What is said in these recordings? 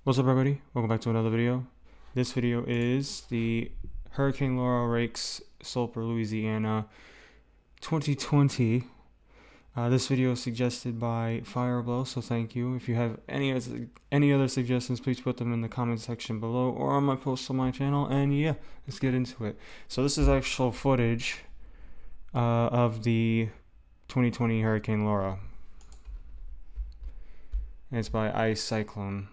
What's up, everybody? Welcome back to another video. This video is the Hurricane Laura Rakes, Sulphur, Louisiana 2020. This video is suggested by Fireblow, so thank you. If you have any other suggestions, please put them in the comment section below or on my post on my channel. And yeah, let's get into it. So this is actual footage of the 2020 Hurricane Laura. And it's by iCyclone.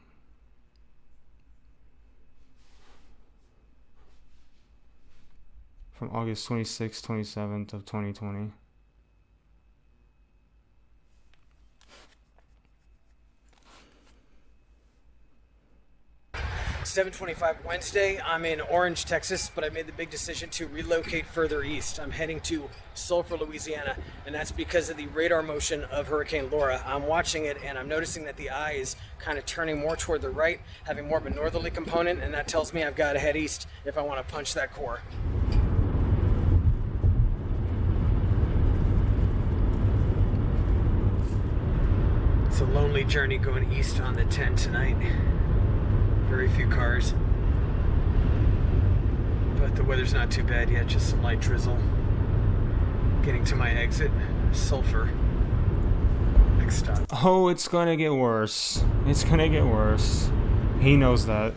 From August 26th, 27th of 2020. $7:25 Wednesday. I'm in Orange, Texas, but I made the big decision to relocate further east. I'm heading to Sulphur, Louisiana, and that's because of the radar motion of Hurricane Laura. I'm watching it, and I'm noticing that the eye is kind of turning more toward the right, having more of a northerly component, and that tells me I've got to head east if I want to punch that core. It's a lonely journey going east on the 10 tonight. Very few cars. But the weather's not too bad yet, just some light drizzle. Getting to my exit, Sulphur. Next stop. Oh, it's gonna get worse. It's gonna get worse. He knows that.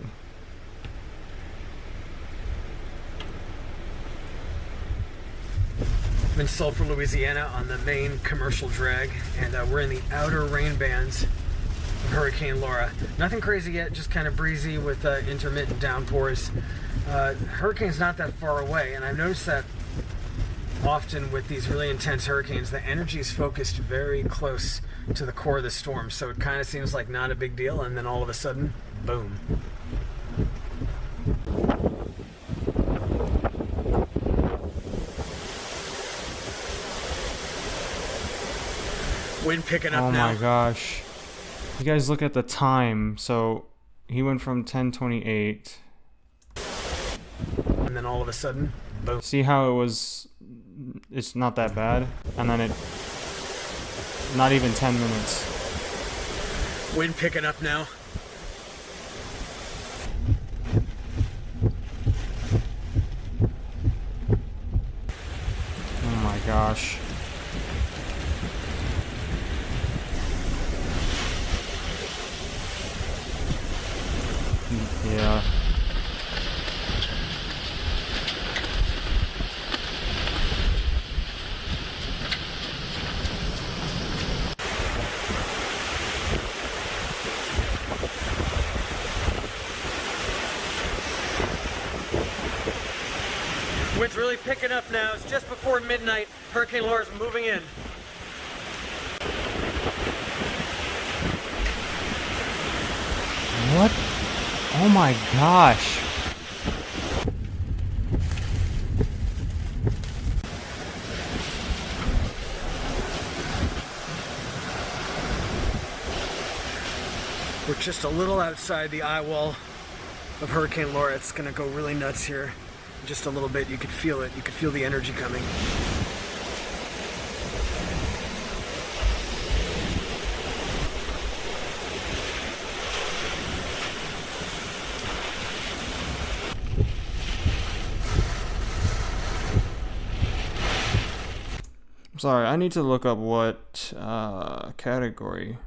I'm in Sulphur, Louisiana on the main commercial drag, and we're in the outer rain bands of Hurricane Laura. Nothing crazy yet, just kind of breezy with intermittent downpours. Hurricane's not that far away, and I've noticed that often with these really intense hurricanes, the energy is focused very close to the core of the storm, so it kind of seems like not a big deal, and then all of a sudden, boom. Wind picking up now. Oh my gosh. You guys look at the time. So he went from 10:28. And then all of a sudden, boom. See how it was, it's not that bad. And then it, not even 10 minutes. Wind picking up now. Oh my gosh. Yeah. Wind's really picking up now. It's just before midnight. Hurricane Laura's moving in. What? Oh my gosh. We're just a little outside the eye wall of Hurricane Laura. It's gonna go really nuts here. In just a little bit, you could feel it. You could feel the energy coming. Sorry, I need to look up what category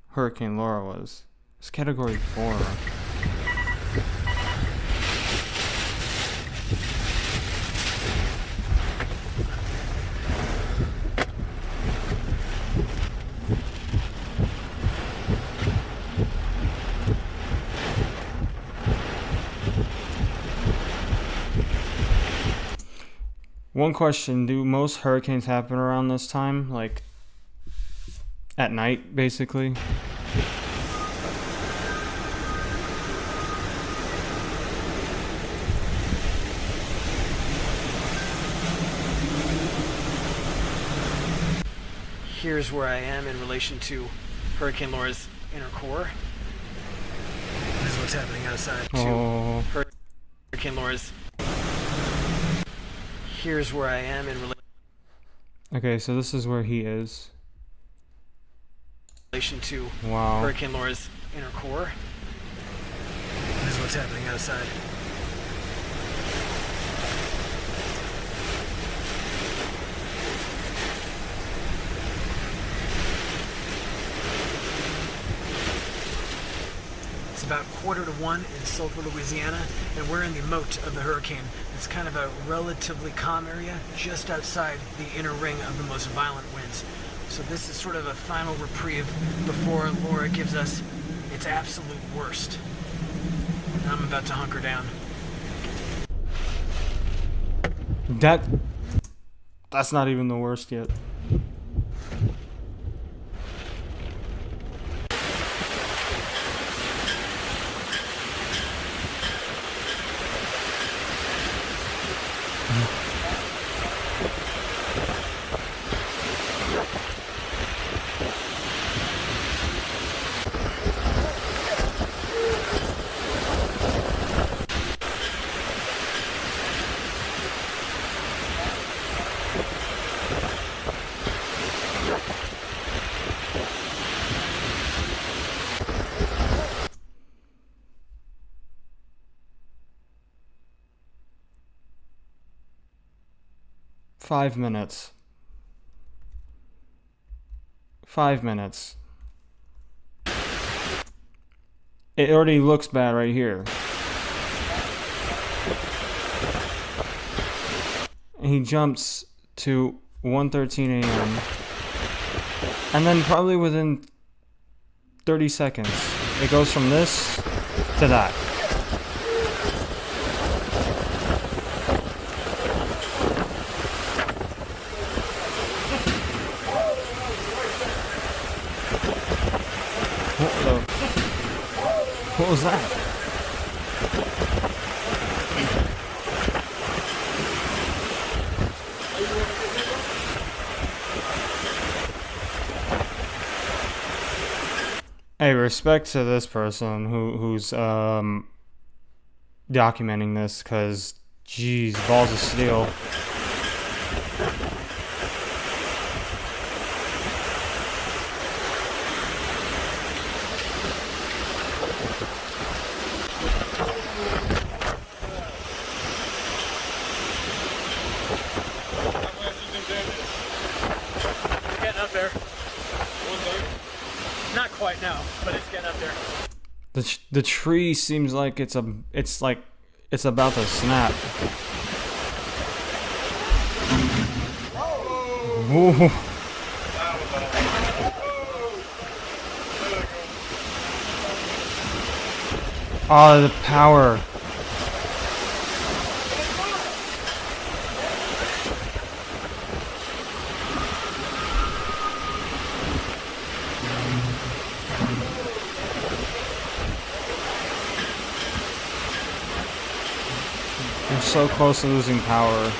Hurricane Laura was. It's category 4. One question, do most hurricanes happen around this time? Like, at night, basically? Here's where I am in relation to Hurricane Laura's inner core. This is what's happening outside Oh. to Hurricane Laura's. Here's where I am in relation Okay, so this is where he is. relation to Wow. Hurricane Laura's inner core. This is what's happening outside. It's about 1:45 in Sulphur, Louisiana, and we're in the moat of the hurricane. It's kind of a relatively calm area just outside the inner ring of the most violent winds. So this is sort of a final reprieve before Laura gives us its absolute worst. And I'm about to hunker down. That's not even the worst yet. Five minutes. 5 minutes. It already looks bad right here. He jumps to 1:13 a.m. and then probably within 30 seconds, it goes from this to that. What was that? Hey, respect to this person who's documenting this, cause geez, balls of steel. Getting up there. Not quite now, but it's getting up there. The tree seems like it's about to snap. Whoa. Oh, the power. We're so close to losing power.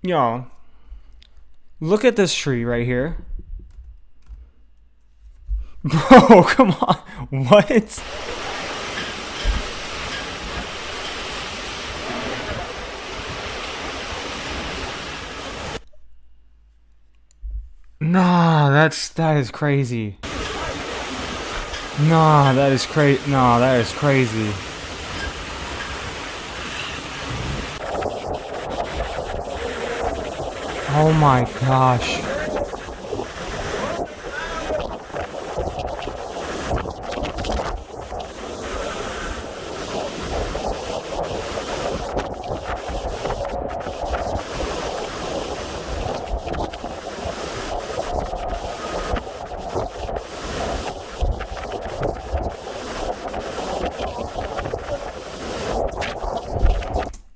Y'all, look at this tree right here. Bro, come on. What? Nah, that is crazy. Nah, that is crazy. Nah, that is crazy. Oh my gosh.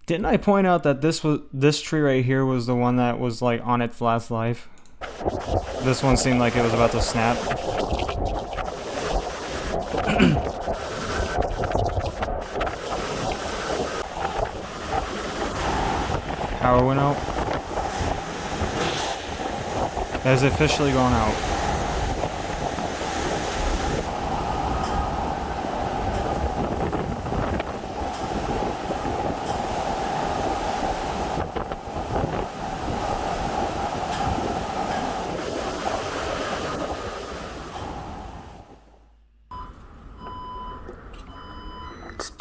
Didn't I point out that this tree right here was the one that was like on its last life? This one seemed like it was about to snap. Power went out. It has officially gone out.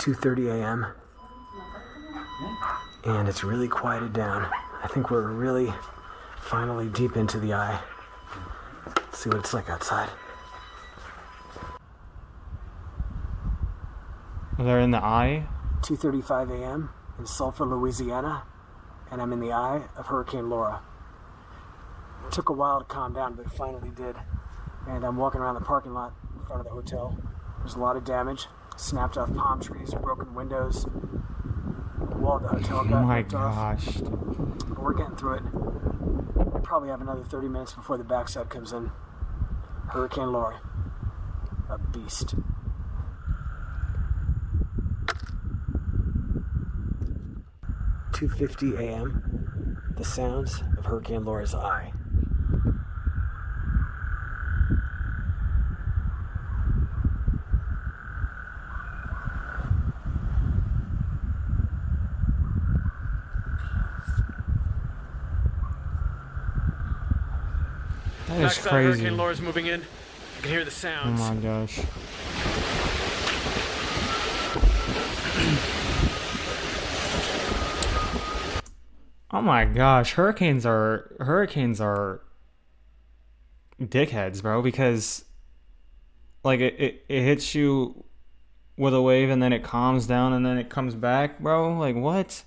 2:30 a.m. and it's really quieted down. I think we're really finally deep into the eye. Let's see what it's like outside. They're in the eye? 2:35 a.m. in Sulphur, Louisiana, and I'm in the eye of Hurricane Laura. It took a while to calm down, but it finally did. And I'm walking around the parking lot in front of the hotel. There's a lot of damage. Snapped off palm trees, broken windows. The wall of the hotel got ripped off. But we're getting through it. We'll probably have another 30 minutes before the backside comes in. Hurricane Laura. A beast. .2:50 a.m. The sounds of Hurricane Laura's eye. That is crazy. Hurricane Laura's moving in. You can hear the sounds. Oh my gosh. Oh my gosh, hurricanes are dickheads, bro, because like it hits you with a wave and then it calms down and then it comes back, bro. Like what?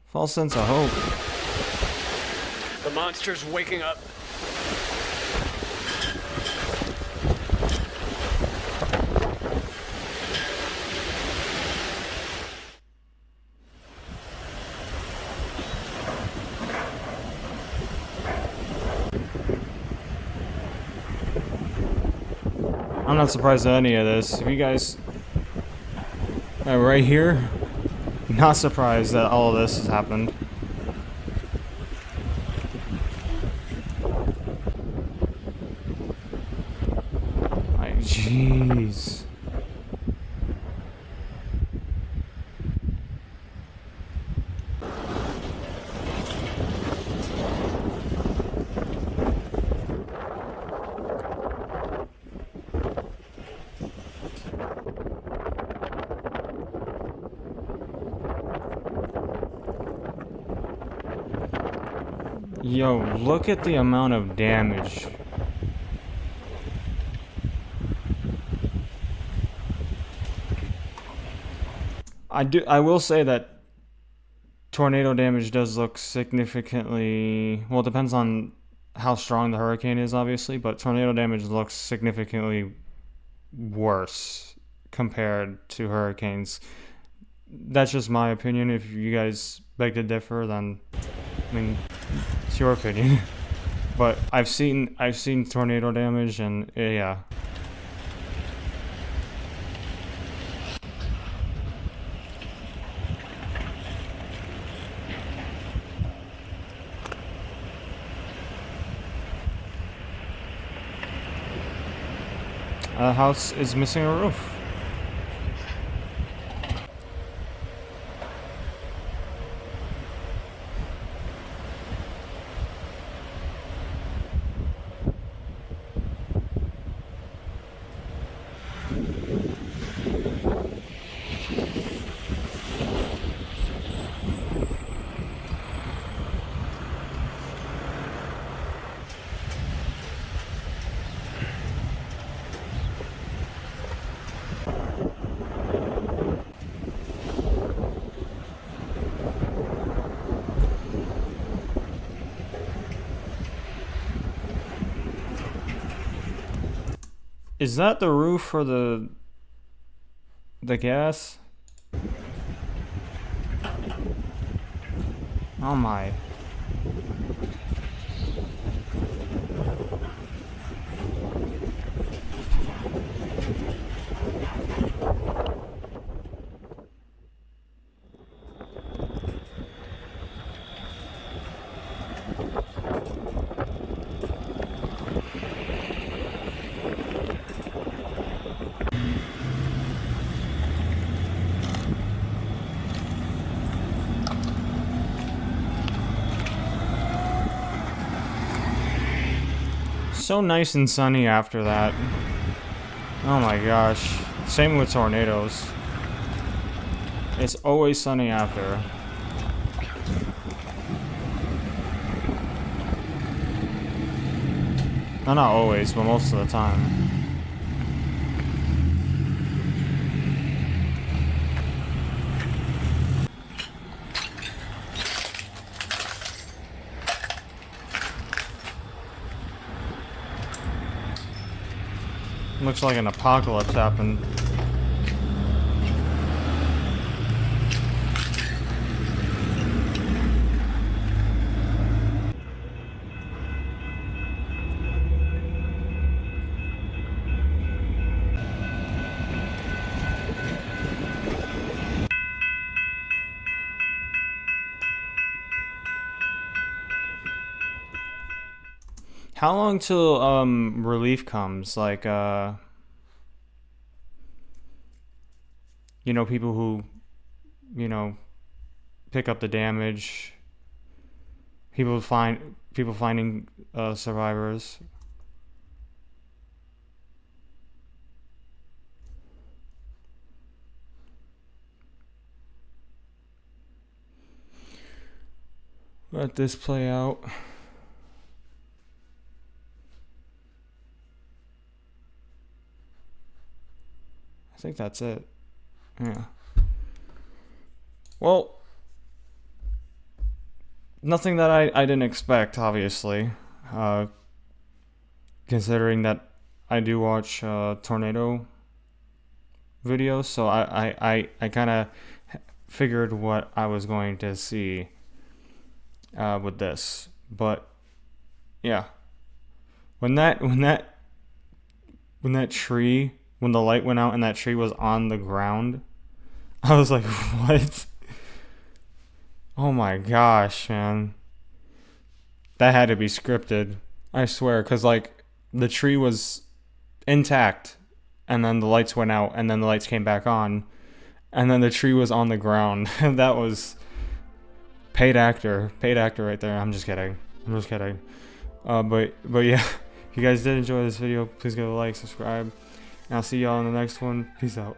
False sense of hope. The monster's waking up. I'm not surprised at any of this. If you guys are right here, not surprised that all of this has happened. Like, jeez. Yo, look at the amount of damage. I will say that tornado damage does look significantly, well, it depends on how strong the hurricane is, obviously, but tornado damage looks significantly worse compared to hurricanes. That's just my opinion. If you guys beg to differ, then I mean, it's your opinion. But I've seen tornado damage, and yeah. The house is missing a roof. Is that the roof for the gas? Oh my. So nice and sunny after that. Oh my gosh. Same with tornadoes. It's always sunny after. No, not always, but most of the time. Looks like an apocalypse happened. How long till relief comes? Like you know, people who, you know, pick up the damage, people finding survivors. Let this play out. I think that's it. Yeah. Well, nothing that I didn't expect, obviously. Considering that I do watch tornado videos, so I kind of figured what I was going to see with this. But yeah, when that tree, when the light went out and that tree was on the ground, I was like, what? Oh my gosh, man. That had to be scripted. I swear, because like the tree was intact and then the lights went out and then the lights came back on and then the tree was on the ground. That was paid actor right there. I'm just kidding. But yeah, if you guys did enjoy this video, please give a like, subscribe, and I'll see y'all in the next one. Peace out.